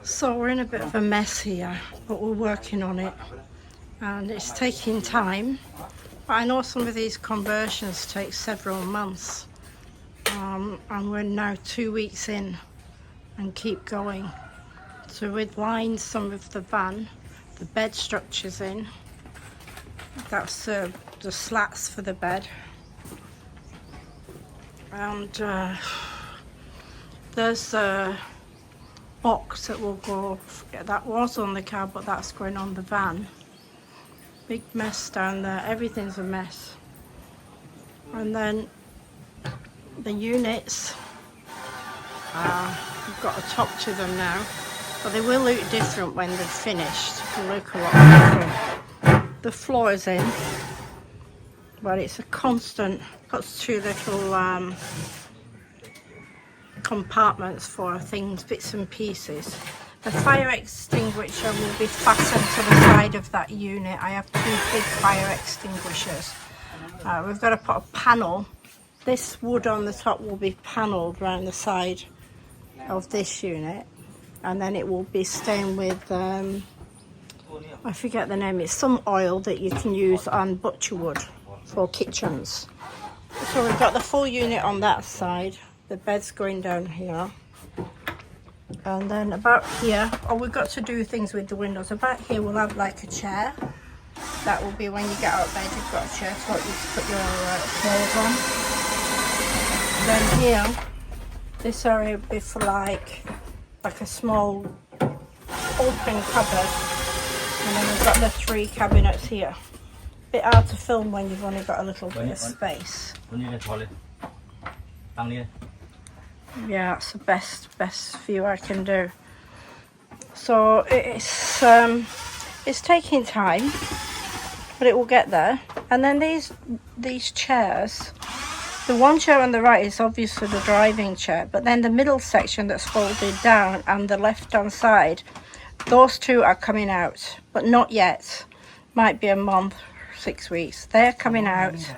So we're in a bit of a mess here, but we're working on it, and it's taking time. But I know some of these conversions take several months, and we're now 2 weeks in and keep going. So we've lined some of the van, the bed structures in. That's the slats for the bed, and there's a box that will go, that was on the car, but that's going on the van. Big mess down there, everything's a mess. And then the units, we've got a top to them now, but they will look different when they're finished. They'll look a lot different. The floor is in, but it's a constant, got two little compartments for things, bits and pieces. The fire extinguisher will be fastened to the side of that unit. I have two big fire extinguishers. We've got to put a panel. This wood on the top will be panelled around the side of this unit, and then it will be stained with I forget the name, it's some oil that you can use on butcher wood for kitchens. So we've got the full unit on that side. The bed's going down here, and then about here, we've got to do things with the windows. About here we'll have like a chair. That will be when you get out of bed, you've got a chair so you can put your clothes on. Then here, this area will be for like a small open cupboard, and then we've got the 3 cabinets here. Bit hard to film when you've only got a little bit of space. Yeah, that's the best view I can do. So it's taking time, but it will get there. And then these chairs, the one chair on the right is obviously the driving chair, but then the middle section that's folded down and the left hand side, those two are coming out, but not yet. Might be a month, 6 weeks. They're coming out,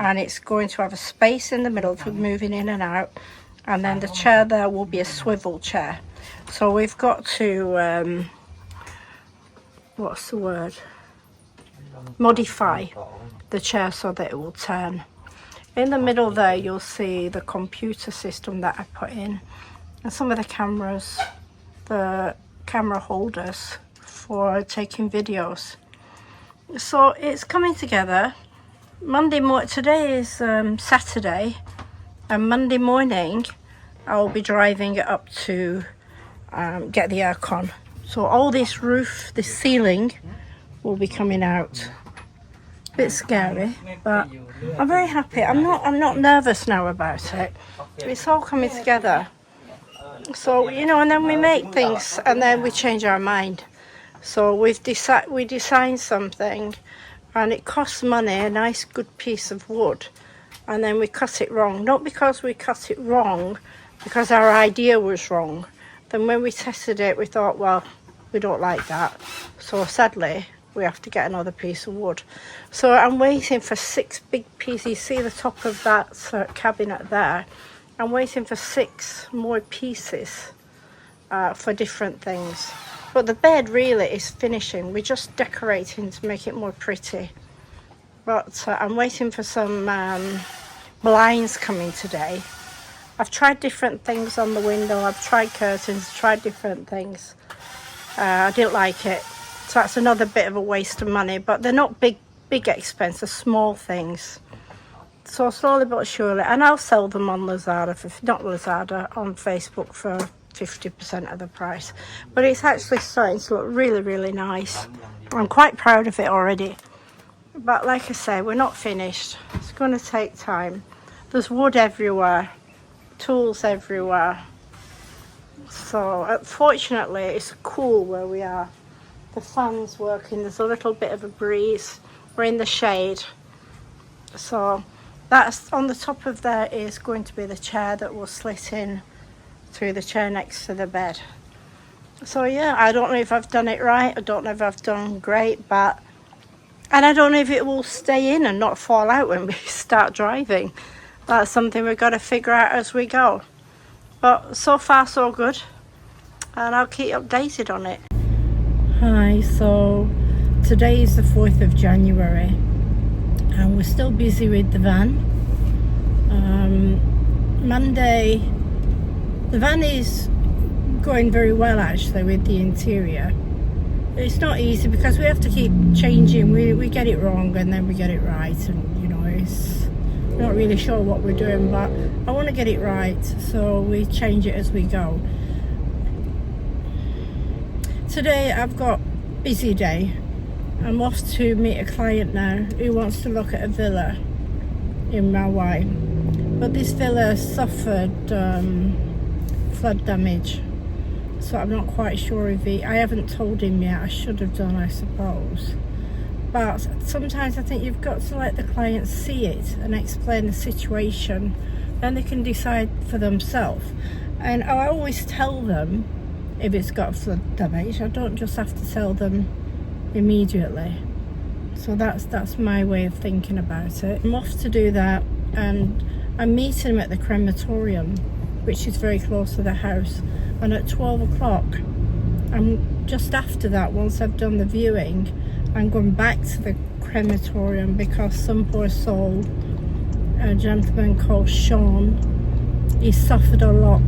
and it's going to have a space in the middle for moving in and out. And then the chair there will be a swivel chair. So we've got to, what's the word? Modify the chair so that it will turn. In the middle there, you'll see the computer system that I put in, and some of the cameras, the camera holders for taking videos. So it's coming together. Today is Saturday. And Monday morning, I'll be driving it up to get the aircon. So all this roof, this ceiling, will be coming out. A bit scary, but I'm very happy. I'm not nervous now about it. It's all coming together. So and then we make things, and then we change our mind. So we design something, and it costs money, a nice good piece of wood. And then we cut it wrong, not because we cut it wrong, because our idea was wrong. Then when we tested it, we thought, well, we don't like that, so sadly we have to get another piece of wood. So I'm waiting for 6 big pieces. You see the top of that cabinet there? I'm waiting for 6 more pieces for different things. But the bed really is finishing. We're just decorating to make it more pretty. But I'm waiting for some blinds coming today. I've tried different things on the window. I've tried curtains, tried different things. I didn't like it. So that's another bit of a waste of money. But they're not big expense, they're small things. So slowly but surely. And I'll sell them on Lazada, on Facebook for 50% of the price. But it's actually starting to look really, really nice. I'm quite proud of it already. But like I say, we're not finished. It's going to take time. There's wood everywhere, tools everywhere. So fortunately it's cool where we are. The fan's working, there's a little bit of a breeze. We're in the shade. So that's on the top of there is going to be the chair that will slit in through the chair next to the bed. So yeah, I don't know if I've done it right. I don't know if I've done great, and I don't know if it will stay in and not fall out when we start driving. That's something we've got to figure out as we go. But so far so good. and I'll keep updated on it. Hi, so today is the 4th of January and we're still busy with the van. Monday, the van is going very well actually with the interior. It's not easy because we have to keep changing. We get it wrong and then we get it right, and you know, it's not really sure what we're doing, but I want to get it right, so we change it as we go. Today I've got a busy day. I'm off to meet a client now who wants to look at a villa in Hawaii, but this villa suffered flood damage, so I'm not quite sure if I haven't told him yet. I should have done, I suppose, but sometimes I think you've got to let the client see it and explain the situation, then they can decide for themselves. And I always tell them if it's got flood damage. I don't just have to tell them immediately. So that's my way of thinking about it. I'm off to do that, and I'm meeting him at the crematorium, which is very close to the house, and at 12 o'clock, I'm just after that, once I've done the viewing, I'm going back to the crematorium because some poor soul, a gentleman called Sean, he suffered a lot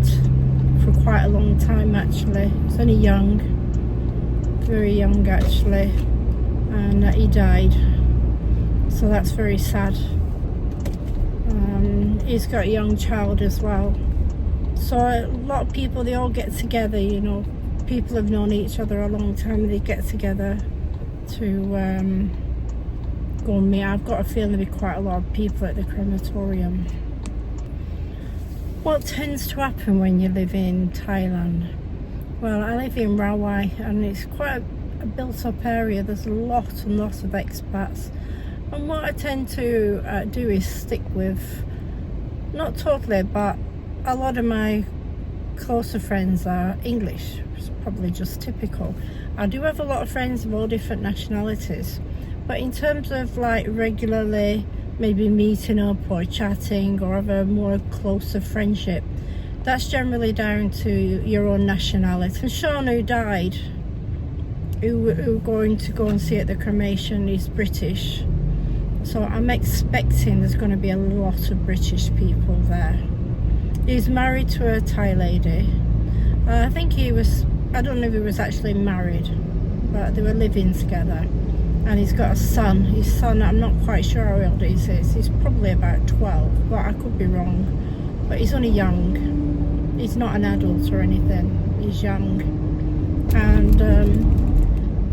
for quite a long time actually. He's only young, very young actually, and he died, so that's very sad. He's got a young child as well, so a lot of people, they all get together, you know, people have known each other a long time and they get together to go and meet. I've got a feeling there'll be quite a lot of people at the crematorium. What tends to happen when you live in Thailand? Well, I live in Hawaii and it's quite a built-up area. There's a lot and lots of expats, and what I tend to do is stick with, not totally, but a lot of my closer friends are English. It's probably just typical. I do have a lot of friends of all different nationalities, but in terms of like regularly maybe meeting up or chatting or have a more closer friendship, that's generally down to your own nationality. And Sean, who died, who we're going to go and see at the cremation, is British, so I'm expecting there's going to be a lot of British people there. He's married to a Thai lady. I think he was, I don't know if he was actually married, but they were living together. And he's got a son. His son, I'm not quite sure how old he is. He's probably about 12, but I could be wrong. But he's only young. He's not an adult or anything. He's young. And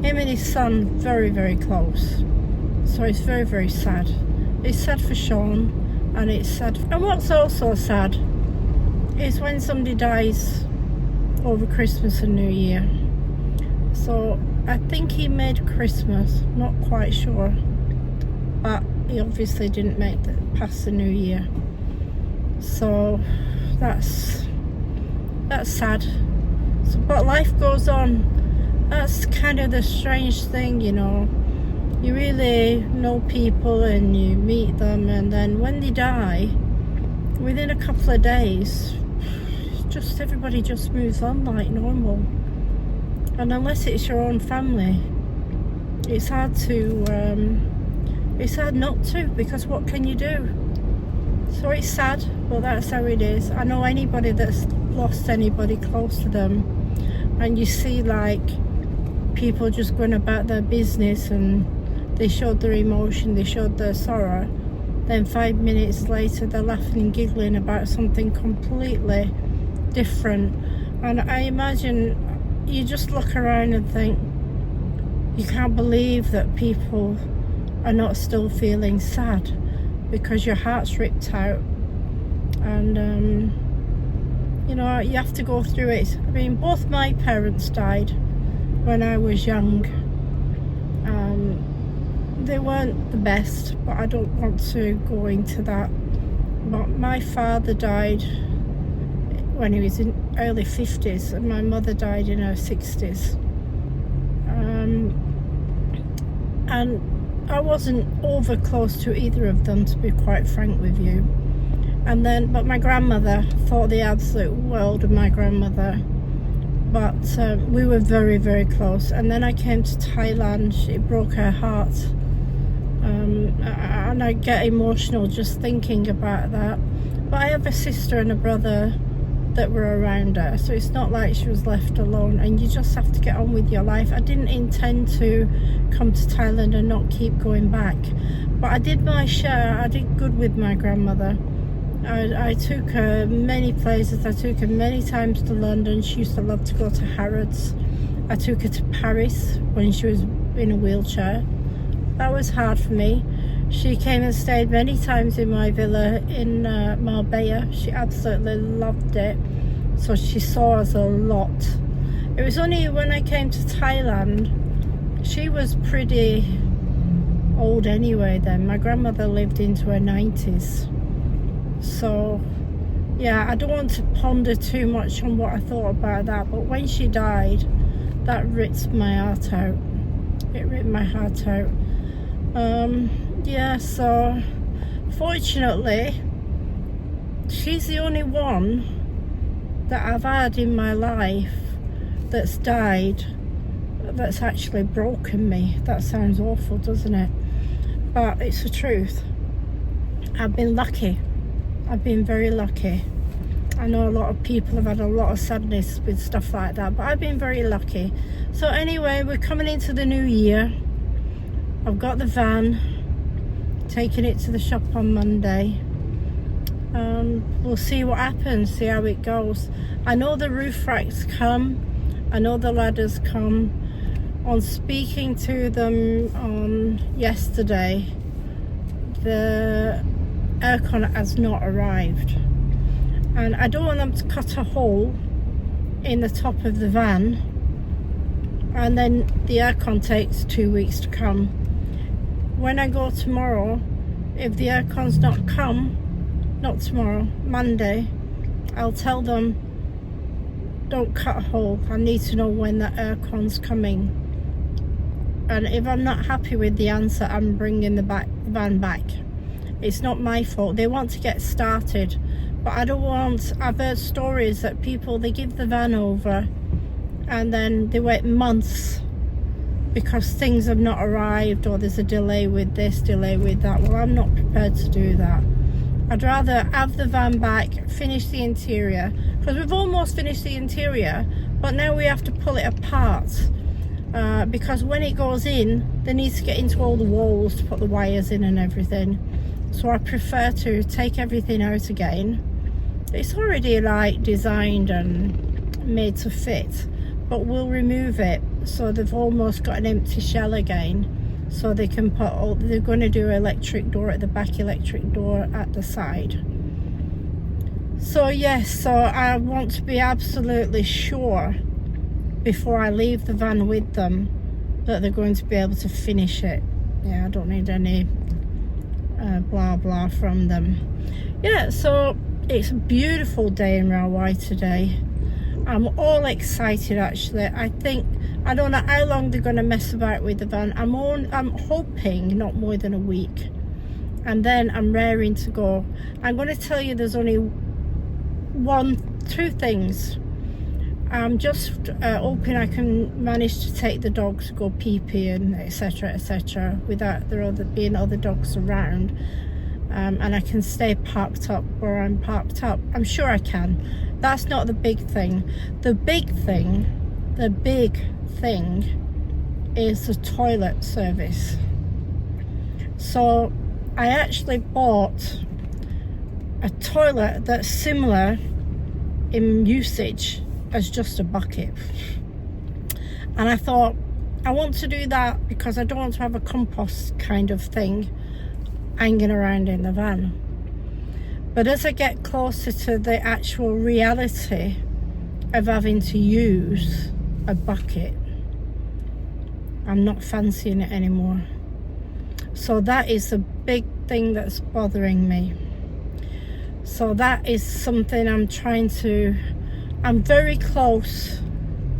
him and his son, very, very close. So it's very, very sad. It's sad for Sean, and it's sad. And what's also sad is when somebody dies over Christmas and New Year. So I think he made Christmas, not quite sure, but he obviously didn't make it past the New Year. So that's sad. So, but life goes on. That's kind of the strange thing, you know. You really know people and you meet them, and then when they die, within a couple of days, just everybody just moves on like normal. And unless it's your own family, it's hard not to, because what can you do? So it's sad, but that's how it is. I know anybody that's lost anybody close to them, and you see like people just going about their business and they showed their emotion, they showed their sorrow, then 5 minutes later they're laughing and giggling about something completely different. And I imagine you just look around and think, you can't believe that people are not still feeling sad, because your heart's ripped out. And you know, you have to go through it. I mean, both my parents died when I was young. They weren't the best, but I don't want to go into that. But my father died when he was in early 50s, and my mother died in her 60s. And I wasn't over close to either of them, to be quite frank with you. And then, but my grandmother thought the absolute world of my grandmother. but we were very, very close. And then I came to Thailand. It broke her heart, and I get emotional just thinking about that. But I have a sister and a brother that were around her, so it's not like she was left alone, and you just have to get on with your life. I didn't intend to come to Thailand and not keep going back, but I did my share. I did good with my grandmother. I took her many places. I took her many times to London. She used to love to go to Harrods. I took her to Paris when she was in a wheelchair. That was hard for me. She came and stayed many times in my villa in Marbella. She absolutely loved it. So she saw us a lot. It was only when I came to Thailand, she was pretty old anyway then. My grandmother lived into her 90s. So yeah, I don't want to ponder too much on what I thought about that, but when she died, that ripped my heart out. It ripped my heart out. Yeah, so fortunately she's the only one that I've had in my life that's died that's actually broken me. That sounds awful, doesn't it? But it's the truth. I've been lucky. I've been very lucky. I know a lot of people have had a lot of sadness with stuff like that, but I've been very lucky. So anyway, we're coming into the new year. I've got the van, taking it to the shop on Monday. We'll see what happens, see how it goes. I know the roof racks come, I know the ladders come. On speaking to them on yesterday, the aircon has not arrived, and I don't want them to cut a hole in the top of the van and then the aircon takes 2 weeks to come. When I go tomorrow, if the aircon's not come, not tomorrow, Monday, I'll tell them, don't cut a hole. I need to know when the aircon's coming. And if I'm not happy with the answer, I'm bringing the van back. It's not my fault. They want to get started, but I don't want. I've heard stories that people, they give the van over and then they wait months because things have not arrived, or there's a delay with this, delay with that. Well, I'm not prepared to do that. I'd rather have the van back, finish the interior, because we've almost finished the interior, but now we have to pull it apart, because when it goes in, they need to get into all the walls to put the wires in and everything. So I prefer to take everything out again. It's already like designed and made to fit, but we'll remove it, so they've almost got an empty shell again. So they can put all, they're going to do electric door at the back, electric door at the side. So yes, so I want to be absolutely sure before I leave the van with them that they're going to be able to finish it. Yeah, I don't need any blah blah from them. Yeah, so it's a beautiful day in Rawai today. I'm all excited actually. I don't know how long they're going to mess about with the van. I'm hoping not more than a week, and then I'm raring to go. I'm going to tell you there's only two things. I'm just hoping I can manage to take the dogs to go pee-pee and etc without there being other dogs around, and I can stay parked up where I'm parked up. I'm sure I can. That's not the big thing. The big thing is the toilet service. So I actually bought a toilet that's similar in usage as just a bucket, and I thought I want to do that because I don't want to have a compost kind of thing hanging around in the van. But as I get closer to the actual reality of having to use a bucket, I'm not fancying it anymore. So that is the big thing that's bothering me. So that is something I'm very close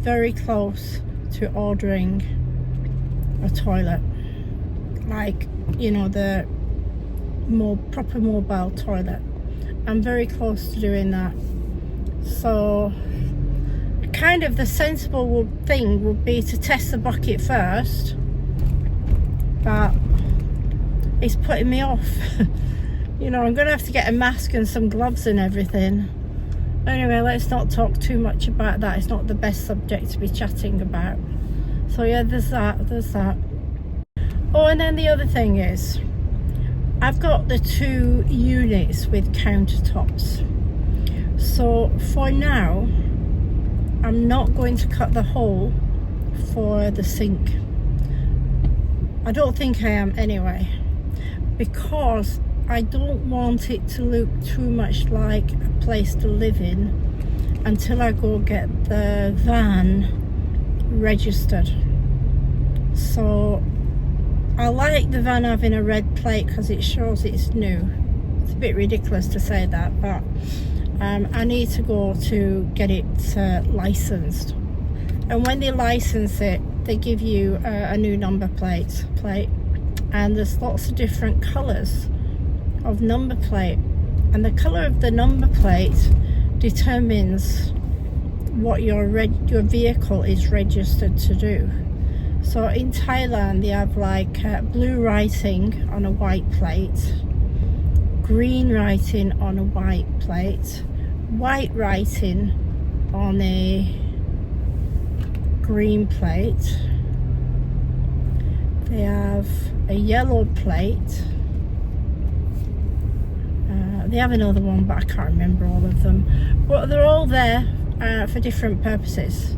to ordering a toilet, like, you know, the more proper mobile toilet. I'm very close to doing that. So I kind of the sensible thing would be to test the bucket first, but it's putting me off. You know, I'm gonna have to get a mask and some gloves and everything. Anyway, let's not talk too much about that. It's not the best subject to be chatting about. So yeah, there's that. Oh, and then the other thing is, I've got the 2 units with countertops. So for now, I'm not going to cut the hole for the sink. I don't think I am anyway, because I don't want it to look too much like a place to live in until I go get the van registered. So I like the van having a red plate because it shows it's new. It's a bit ridiculous to say that, but I need to go to get it licensed. And when they license it, they give you a new number plate, and there's lots of different colours of number plate, and the colour of the number plate determines what your vehicle is registered to do. So in Thailand they have like blue writing on a white plate, green writing on a white plate, white writing on a green plate. They have a yellow plate. They have another one, but I can't remember all of them. But they're all there for different purposes.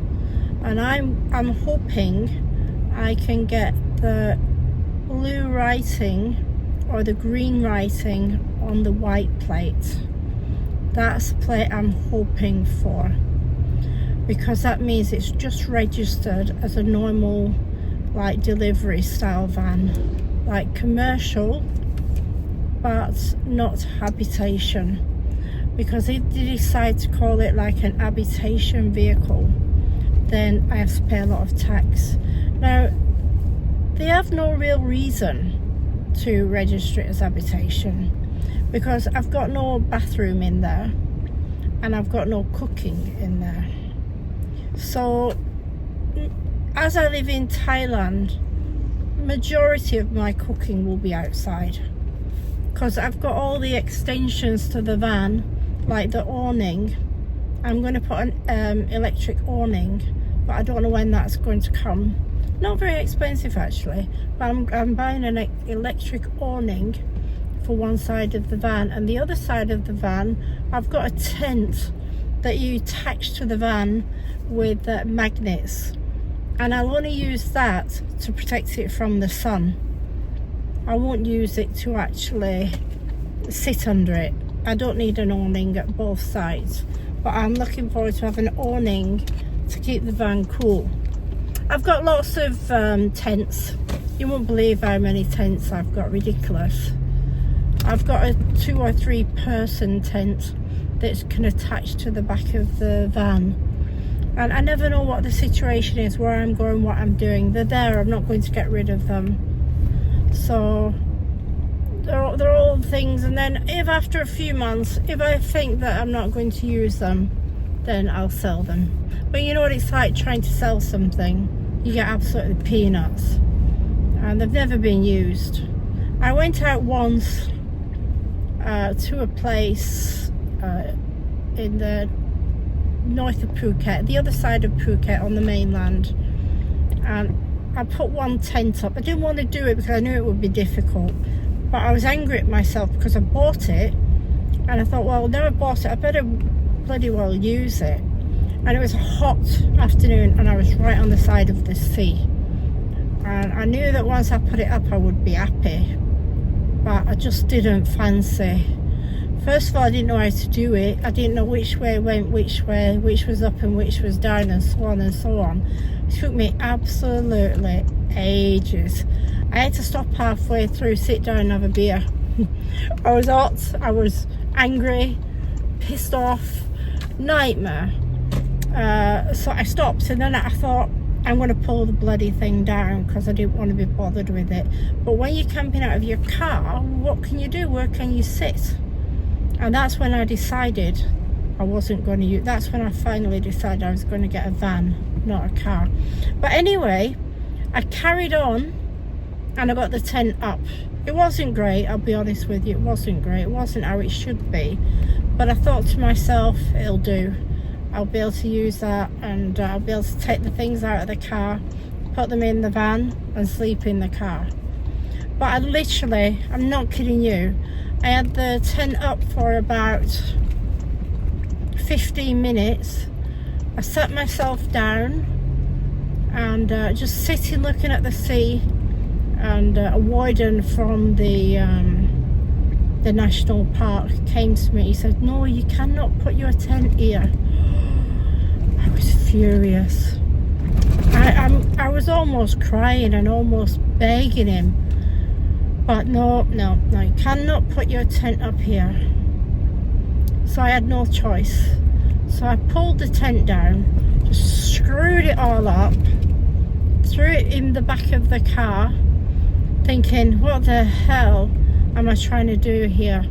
And I'm hoping I can get the blue writing or the green writing on the white plate. That's the plate I'm hoping for, because that means it's just registered as a normal like delivery style van, like commercial, but not habitation. Because if they decide to call it like an habitation vehicle, then I have to pay a lot of tax. Now, they have no real reason to register it as habitation, because I've got no bathroom in there and I've got no cooking in there. So as I live in Thailand, majority of my cooking will be outside, because I've got all the extensions to the van, like the awning. I'm going to put an electric awning, but I don't know when that's going to come. Not very expensive actually, but I'm buying an electric awning for one side of the van, and the other side of the van I've got a tent that you attach to the van with magnets, and I'll only use that to protect it from the sun. I won't use it to actually sit under it. I don't need an awning at both sides, but I'm looking forward to having an awning to keep the van cool. I've got lots of tents. You won't believe how many tents I've got. Ridiculous. I've got a 2 or 3 person tent that can attach to the back of the van, and I never know what the situation is, where I'm going, what I'm doing. They're there, I'm not going to get rid of them. So they're all things, and then if after a few months, if I think that I'm not going to use them, then I'll sell them. But you know what it's like trying to sell something, you get absolutely peanuts, and they've never been used. I went out once to a place in the north of Phuket, the other side of Phuket on the mainland, and I put one tent up. I didn't want to do it because I knew it would be difficult, but I was angry at myself because I bought it, and I thought, well, now I bought it, I better bloody well use it. And it was a hot afternoon, and I was right on the side of the sea, and I knew that once I put it up I would be happy, but I just didn't fancy. First of all, I didn't know how to do it. I didn't know which way went which way, which was up and which was down, and so on and so on. It took me absolutely ages. I had to stop halfway through, sit down and have a beer. I was hot, I was angry, pissed off, nightmare. So I stopped, and then I thought, I'm going to pull the bloody thing down because I didn't want to be bothered with it. But when you're camping out of your car, what can you do? Where can you sit? And that's when I decided I wasn't going to use. That's when I finally decided I was going to get a van, not a car. But anyway, I carried on and I got the tent up. It wasn't great, I'll be honest with you. It wasn't great. It wasn't how it should be. But I thought to myself, it'll do. I'll be able to use that, and I'll be able to take the things out of the car, put them in the van and sleep in the car. But I literally, I'm not kidding you, I had the tent up for about 15 minutes. I sat myself down and just sitting looking at the sea, and a warden from the national park came to me. He said, "No, you cannot put your tent here." I was furious. I was almost crying and almost begging him, but no, you cannot put your tent up here. So I had no choice. So I pulled the tent down, just screwed it all up, threw it in the back of the car, thinking, what the hell am I trying to do here?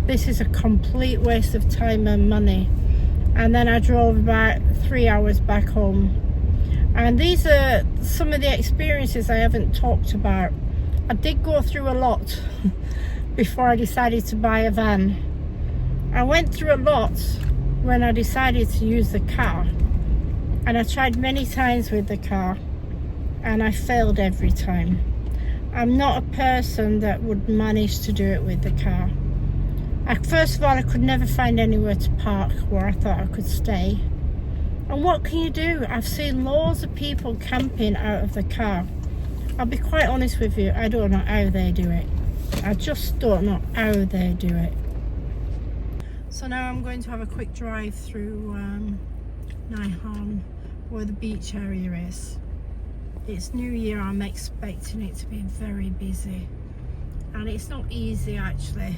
This is a complete waste of time and money. And then I drove about 3 hours back home. And these are some of the experiences I haven't talked about. I did go through a lot before I decided to buy a van. I went through a lot when I decided to use the car. And I tried many times with the car, and I failed every time. I'm not a person that would manage to do it with the car. First of all, I could never find anywhere to park where I thought I could stay. And what can you do? I've seen loads of people camping out of the car. I'll be quite honest with you, I don't know how they do it. I just don't know how they do it. So now I'm going to have a quick drive through Nihon, where the beach area is. It's New Year, I'm expecting it to be very busy. And it's not easy actually.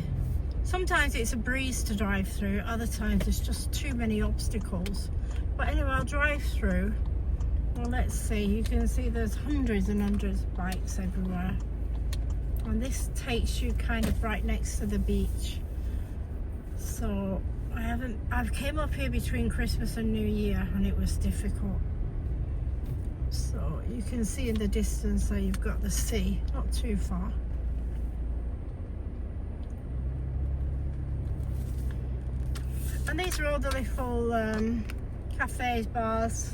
Sometimes it's a breeze to drive through, other times there's just too many obstacles. But anyway, I'll drive through. Well, let's see, you can see there's hundreds and hundreds of bikes everywhere. And this takes you kind of right next to the beach. So I've came up here between Christmas and New Year and it was difficult. So you can see in the distance there you've got the sea, not too far. And these are all the little cafes, bars.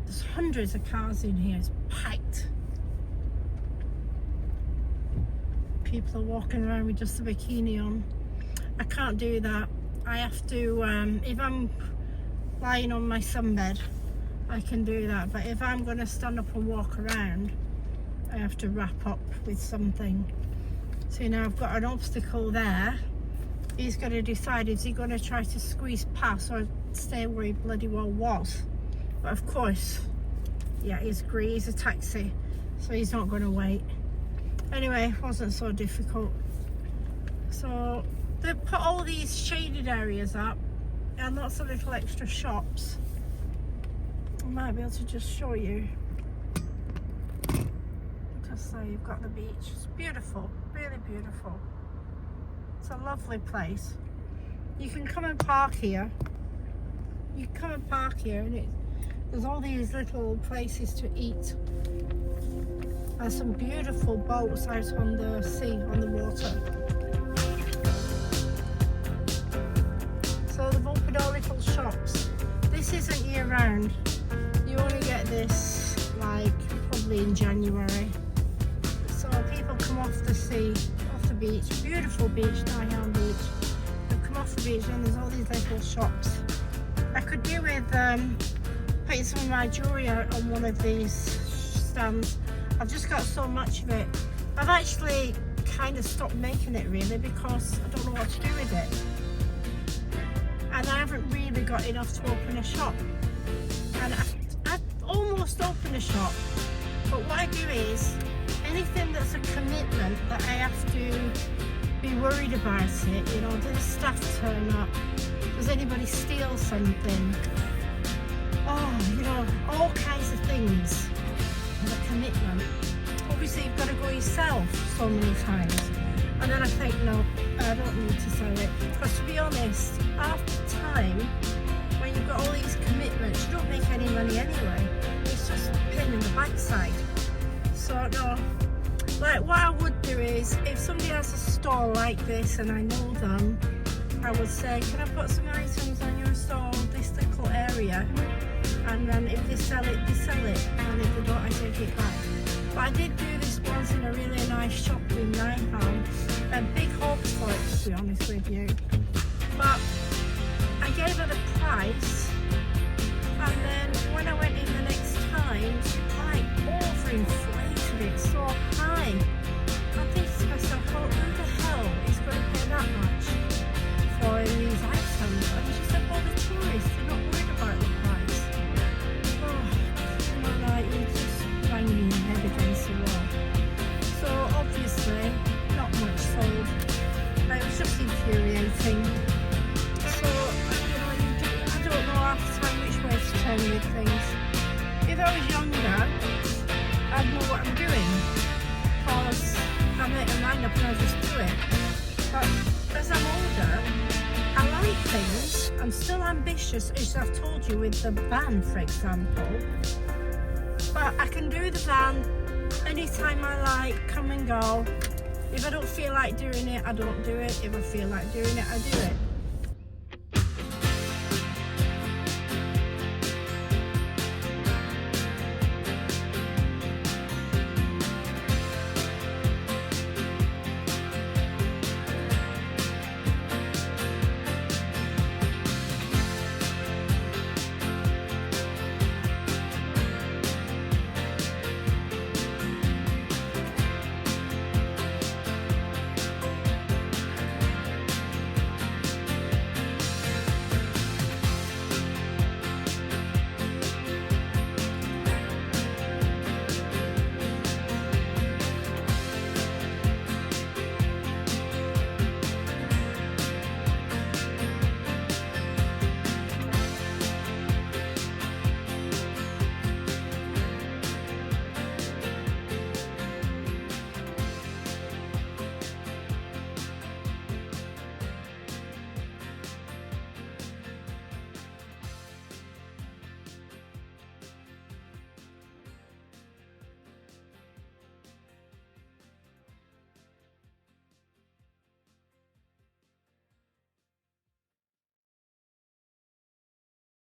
There's hundreds of cars in here, it's packed. People are walking around with just a bikini on. I can't do that. I have to, if I'm lying on my sunbed, I can do that. But if I'm going to stand up and walk around, I have to wrap up with something. So now I've got an obstacle there. He's going to decide, is he going to try to squeeze past or stay where he bloody well was? But of course, yeah, he's a taxi, so he's not going to wait. Anyway, it wasn't so difficult. So they put all these shaded areas up and lots of little extra shops. I might be able to just show you. Just so you've got the beach. It's beautiful, really beautiful. It's a lovely place. You can come and park here. You come and park here, and there's all these little places to eat. And some beautiful boats out on the sea, on the water. So they've opened all little shops. This isn't year round. You only get this like probably in January. So people come off the sea, off the beach, beautiful beach, Nihon Beach. They come off the beach and there's all these little shops. I could do with putting some of my jewellery out on one of these stands. I've just got so much of it. I've actually kind of stopped making it really because I don't know what to do with it. And I haven't really got enough to open a shop. And I've almost opened a shop, but what I do is anything that's a commitment that I have to be worried about it, you know, do the staff turn up, does anybody steal something, oh, you know, all kinds of things. The commitment. Obviously you've got to go yourself so many times. And then I think, no, I don't need to sell it. Because to be honest, half the time, when you've got all these commitments, you don't make any money anyway. It's just a pain in the backside. So no, like what I would do is, if somebody has a store like this and I know them, I would say, can I put some items on your store, this little area? And then if they sell it, they sell it. And if they don't, I take it back. But I did do this once in a really nice shop in Niham. A big hopes for it, to be honest with you. But I gave her the price, and then when I went in the next time, she like overinflated it so high. I think to myself, well, who the hell is going to pay that much for these items? And she said, well, the tourists, they're not worried about the price. Oh, you know, like, you just banging your head against the wall. So obviously, not much sold. But it was just infuriating. So, you know, I don't know half the time which way to turn with things. If I was younger, I'd know what I'm doing. Because I make my mind up and I just do it. But as I'm older, I like things. I'm still ambitious, as I've told you with the van, for example. But I can do the van anytime I like, come and go. If I don't feel like doing it, I don't do it. If I feel like doing it, I do it.